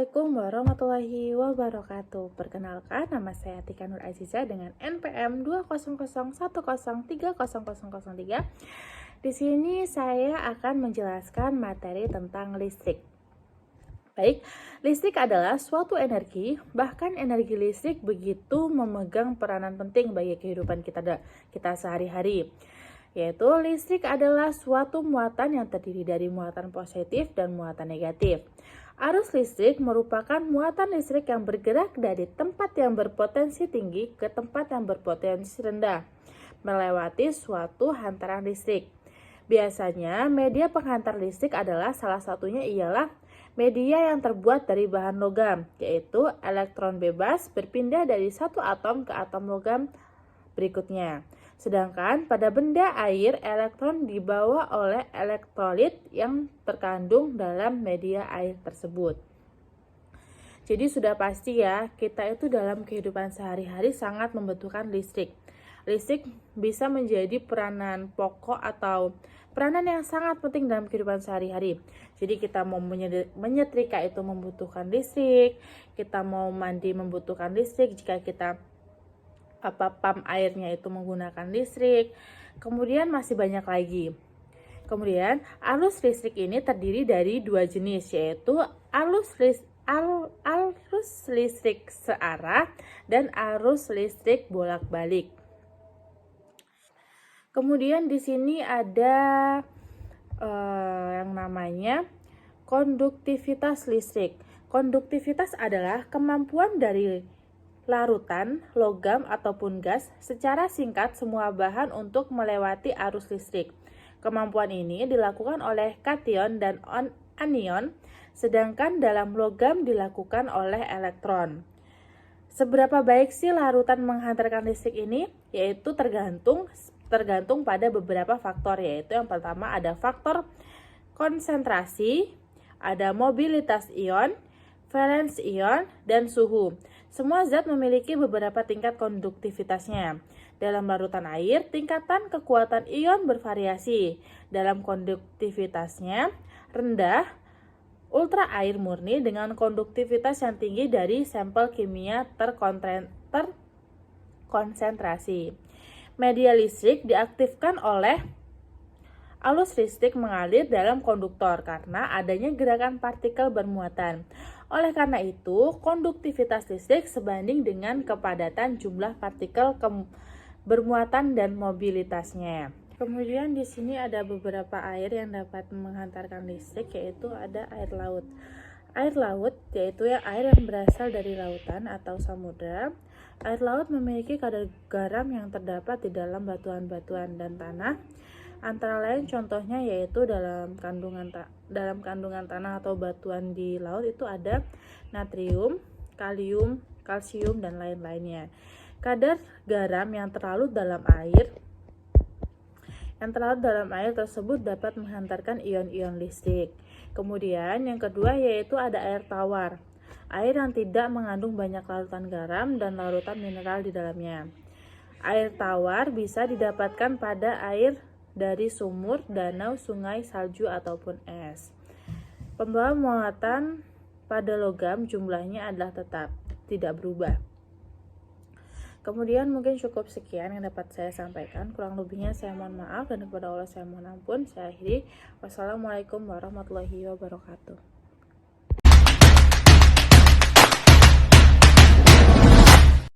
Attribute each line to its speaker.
Speaker 1: Assalamualaikum warahmatullahi wabarakatuh. Perkenalkan, nama saya Tika Nur Aziza dengan NPM 20010303003. Di sini saya akan menjelaskan materi tentang listrik. Baik, listrik adalah suatu energi, bahkan energi listrik begitu memegang peranan penting bagi kehidupan kita sehari-hari. Yaitu listrik adalah suatu muatan yang terdiri dari muatan positif dan muatan negatif. Arus listrik merupakan muatan listrik yang bergerak dari tempat yang berpotensi tinggi ke tempat yang berpotensi rendah, melewati suatu hantaran listrik. Biasanya, media penghantar listrik adalah salah satunya ialah media yang terbuat dari bahan logam, yaitu elektron bebas berpindah dari satu atom ke atom logam berikutnya. Sedangkan pada benda air, elektron dibawa oleh elektrolit yang terkandung dalam media air tersebut. Jadi sudah pasti ya, kita itu dalam kehidupan sehari-hari sangat membutuhkan listrik. Listrik bisa menjadi peranan pokok atau peranan yang sangat penting dalam kehidupan sehari-hari. Jadi kita mau menyetrika itu membutuhkan listrik, kita mau mandi membutuhkan listrik, jika kita pump airnya itu menggunakan listrik. Kemudian masih banyak lagi. Kemudian arus listrik ini terdiri dari dua jenis, yaitu arus listrik searah dan arus listrik bolak-balik. Kemudian di sini ada yang namanya konduktivitas listrik. Konduktivitas adalah kemampuan dari larutan, logam, ataupun gas secara singkat semua bahan untuk melewati arus listrik. Kemampuan ini dilakukan oleh kation dan anion, sedangkan dalam logam dilakukan oleh elektron. Seberapa baik sih larutan menghantarkan listrik ini? Yaitu tergantung pada beberapa faktor, yaitu yang pertama ada faktor konsentrasi, ada mobilitas ion, valens ion, dan suhu. Semua zat memiliki beberapa tingkat konduktivitasnya. Dalam larutan air, tingkatan kekuatan ion bervariasi. Dalam konduktivitasnya rendah, ultra air murni dengan konduktivitas yang tinggi dari sampel kimia terkonsentrasi. Media listrik diaktifkan oleh arus listrik mengalir dalam konduktor karena adanya gerakan partikel bermuatan. Oleh karena itu, konduktivitas listrik sebanding dengan kepadatan jumlah partikel bermuatan dan mobilitasnya. Kemudian di sini ada beberapa air yang dapat menghantarkan listrik, yaitu ada air laut. Air laut yaitu air yang berasal dari lautan atau samudra. Air laut memiliki kadar garam yang terdapat di dalam batuan-batuan dan tanah. Antara lain contohnya yaitu dalam kandungan tanah atau batuan di laut itu ada natrium, kalium, kalsium, dan lain-lainnya. Kadar garam yang terlarut dalam air tersebut dapat menghantarkan ion-ion listrik. Kemudian yang kedua yaitu ada air tawar. Air yang tidak mengandung banyak larutan garam dan larutan mineral di dalamnya. Air tawar bisa didapatkan pada air dari sumur, danau, sungai, salju, ataupun es. Pembawa muatan pada logam jumlahnya adalah tetap, tidak berubah. Kemudian mungkin cukup sekian yang dapat saya sampaikan. Kurang lebihnya saya mohon maaf dan kepada Allah saya mohon ampun. Saya akhiri. Wassalamualaikum warahmatullahi wabarakatuh.